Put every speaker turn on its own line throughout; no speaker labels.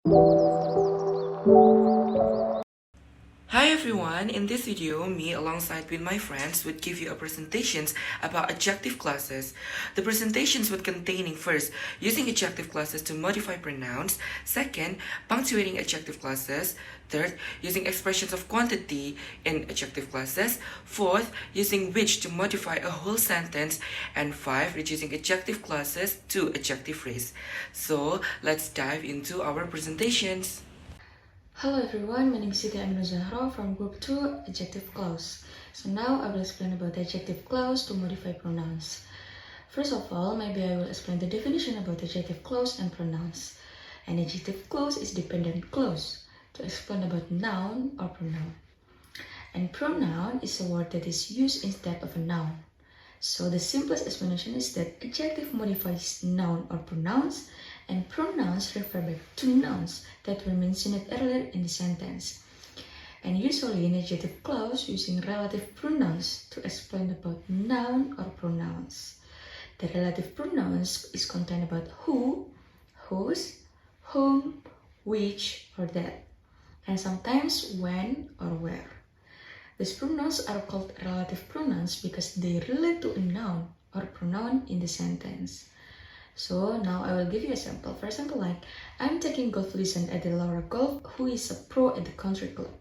Hi everyone, in this video, me alongside with my friends would give you a presentations about adjective clauses. The presentations would containing first, using adjective clauses to modify pronouns, second, punctuating adjective clauses, third, using expressions of quantity in adjective clauses, fourth, using which to modify a whole sentence, and five, reducing adjective clauses to adjective phrase. So, let's dive into our presentations.
Hello everyone, my name is Siti Aminul Zahra from Group 2 Adjective Clause. So now I will explain about the adjective clause to modify pronouns. First of all, maybe I will explain the definition about adjective clause and pronouns. An adjective clause is dependent clause to explain about noun or pronoun. And pronoun is a word that is used instead of a noun. So the simplest explanation is that adjective modifies noun or pronouns, and pronouns refer back to nouns that were mentioned earlier in the sentence. And usually in adjective clause using relative pronouns to explain about noun or pronouns. The relative pronouns is contained about who, whose, whom, which, or that, and sometimes when or where. These pronouns are called relative pronouns because they relate to a noun or pronoun in the sentence. So now I will give you a sample. For example, like, I'm taking golf lesson at the Laura Golf, who is a pro at the country club.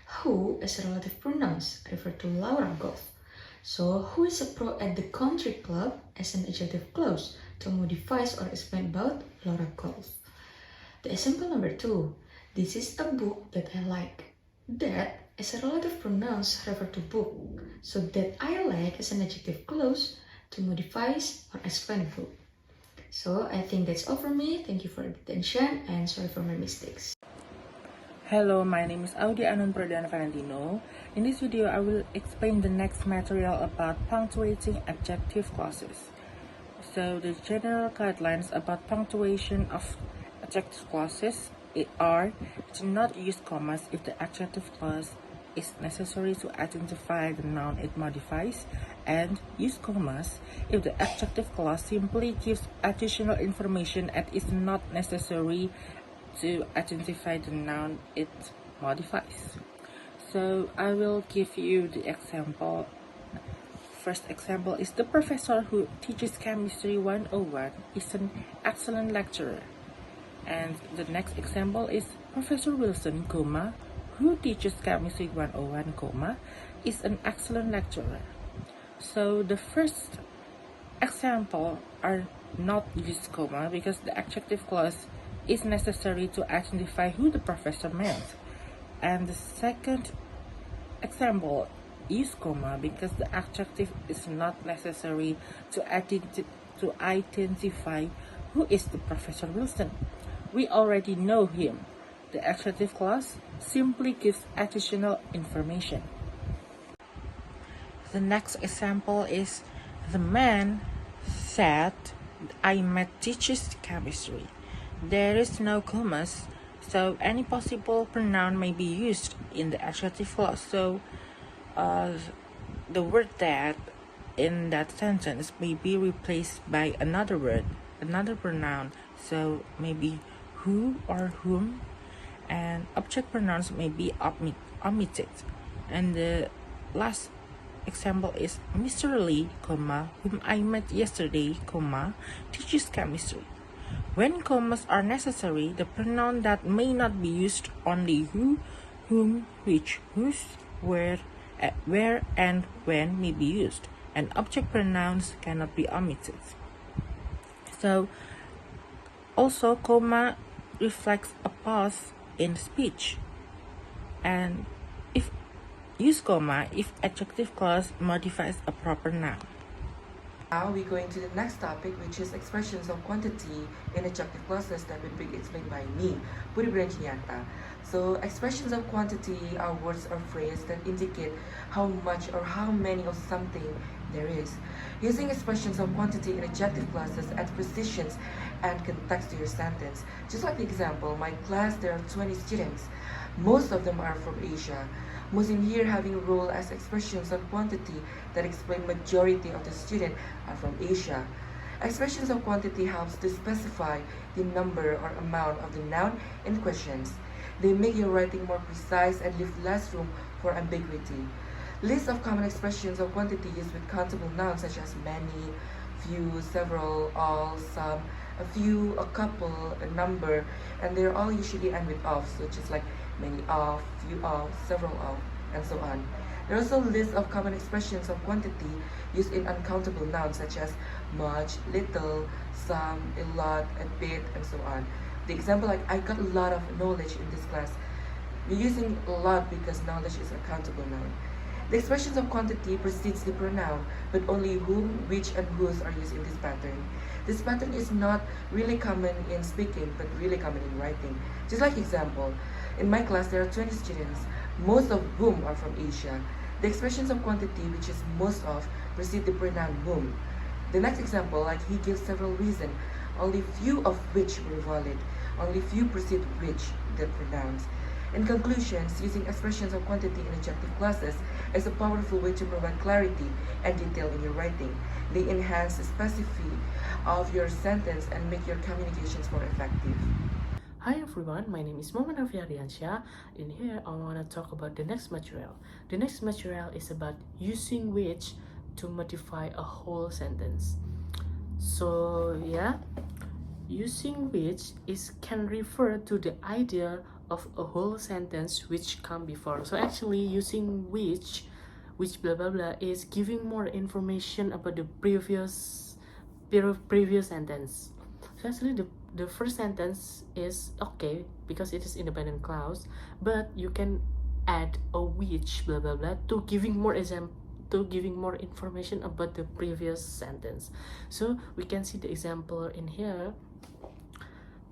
Who as a relative pronouns refer to Laura Golf. So who is a pro at the country club as an adjective clause to modify or explain about Laura Golf. The example number 2. This is a book that I like. That as a relative pronouns refer to book. So that I like as an adjective clause to modify or explain book. So I think that's all for me. Thank you for your attention and sorry for my mistakes.
Hello, my name is Audi Anon Pradana Valentino. In this video, I will explain the next material about punctuating adjective clauses. So the general guidelines about punctuation of adjective clauses are to not use commas if the adjective clause is necessary to identify the noun it modifies, and use commas if the adjective clause simply gives additional information and is not necessary to identify the noun it modifies. So I will give you the example. First example is the professor who teaches chemistry 101 is an excellent lecturer. And the next example is Professor Wilson, who teaches chemistry 101, is an excellent lecturer. So the first example are not use comma because the adjective clause is necessary to identify who the professor meant. And the second example use comma because the adjective is not necessary to identify who is the Professor Wilson. We already know him. The adjective clause simply gives additional information. The next example is the man said, I met teaches chemistry. There is no commas, so any possible pronoun may be used in the adjective clause. So the word that in that sentence may be replaced by another word, another pronoun. So maybe who or whom, and object pronouns may be omitted. And the last example is Mr. Lee, whom I met yesterday, teaches chemistry. When commas are necessary, the pronoun that may not be used only who, whom, which, whose, where, and when may be used, and object pronouns cannot be omitted. So also comma reflects a pause in speech, and if use comma if adjective clause modifies a proper noun.
Now we go into the next topic, which is expressions of quantity in adjective clauses that will be explained by me, Puri Branchianta. So expressions of quantity are words or phrases that indicate how much or how many of something there is. Using expressions of quantity in adjective clauses adds precision and context to your sentence. Just like the example, my class there are 20 students. Most of them are from Asia. Muslim here having a role as expressions of quantity that explain majority of the students are from Asia. Expressions of quantity helps to specify the number or amount of the noun in questions. They make your writing more precise and leave less room for ambiguity. Lists of common expressions of quantity used with countable nouns such as many, few, several, all, some, a few, a couple, a number, and they're all usually end with of, such as like many of, few of, several of, and so on. There are also lists of common expressions of quantity used in uncountable nouns such as much, little, some, a lot, a bit, and so on. The example like I got a lot of knowledge in this class. We're using a lot because knowledge is a countable noun. The expressions of quantity precedes the pronoun, but only whom, which, and whose are used in this pattern. This pattern is not really common in speaking, but really common in writing. Just like example, in my class there are 20 students, most of whom are from Asia. The expressions of quantity, which is most of, precede the pronoun whom. The next example, like he gives several reasons, only few of which were valid. Only few precede which, the pronouns. In conclusions, using expressions of quantity in adjective clauses is a powerful way to provide clarity and detail in your writing. They enhance the specificity of your sentence and make your communications more effective.
Hi everyone, my name is Momen Ardiansya. In here, I want to talk about the next material. The next material is about using which to modify a whole sentence. So yeah, using which can refer to the idea of a whole sentence which come before. So actually, using which blah blah blah is giving more information about the previous sentence. So actually, the first sentence is okay because it is independent clause, but you can add a which blah blah blah to giving more information about the previous sentence. So we can see the example in here.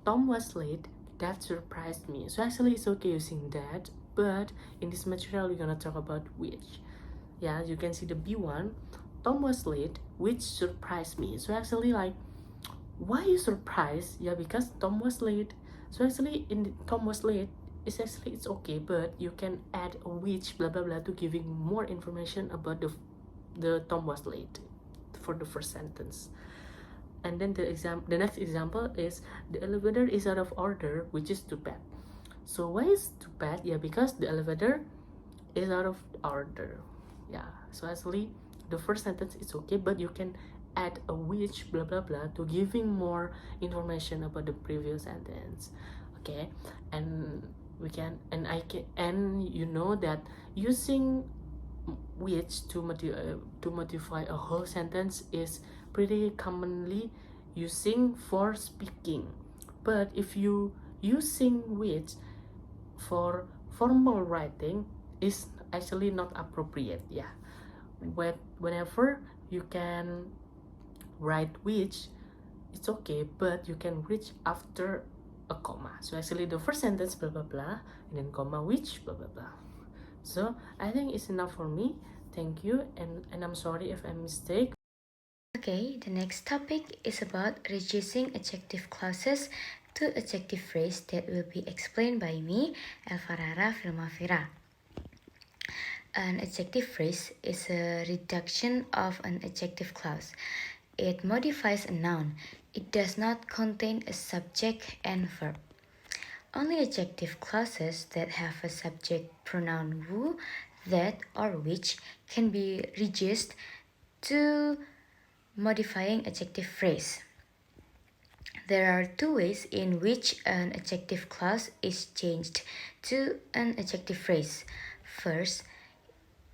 Tom was late. That surprised me. So actually it's okay using that, but in this material we're gonna talk about which. Yeah, you can see the B1. Tom was late, which surprised me. So actually, like, why you surprised? Yeah, because Tom was late. So actually in the Tom was late, it's okay, but you can add a which blah blah blah to giving more information about the Tom was late for the first sentence. And then the next example is the elevator is out of order, which is too bad. So why is too bad? Yeah, because the elevator is out of order. Yeah, so actually the first sentence is okay, but you can add a which blah blah blah to giving more information about the previous sentence. Okay, and you know that using which to modify a whole sentence is pretty commonly using for speaking, but if you using which for formal writing is actually not appropriate. Yeah, whenever you can write which, it's okay, but you can reach after a comma. So actually the first sentence blah blah blah and then comma which blah blah blah. So I think it's enough for me. Thank you, and I'm sorry if I mistake.
Okay, the next topic is about reducing adjective clauses to adjective phrase that will be explained by me, Elfarara Filmavira. An adjective phrase is a reduction of an adjective clause. It modifies a noun. It does not contain a subject and verb. Only adjective clauses that have a subject pronoun who, that, or which can be reduced to modifying adjective phrase. There are two ways in which an adjective clause is changed to an adjective phrase. First,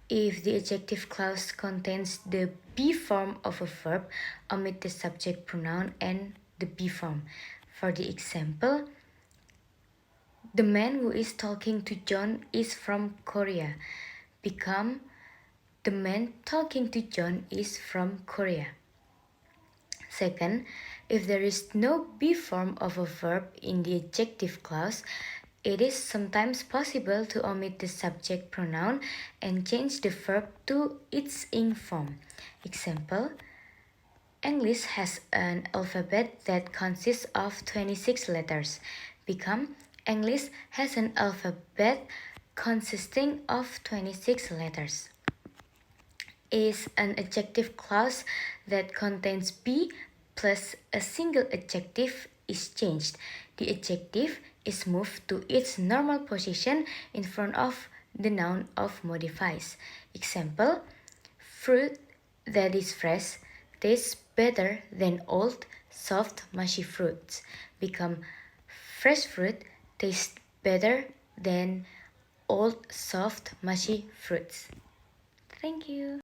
if the adjective clause contains the be form of a verb, omit the subject pronoun and the be form. For the example, the man who is talking to John is from Korea. Become, the man talking to John is from Korea. Second, if there is no be form of a verb in the adjective clause, it is sometimes possible to omit the subject pronoun and change the verb to its ing form. Example, English has an alphabet that consists of 26 letters. Become, English has an alphabet consisting of 26 letters. Is an adjective clause that contains be
plus a single adjective is changed. The adjective is moved to its normal position in front of the noun of modifies. Example, fruit that is fresh tastes better than old, soft, mushy fruits. Become fresh fruit tastes better than old, soft, mushy fruits. Thank you.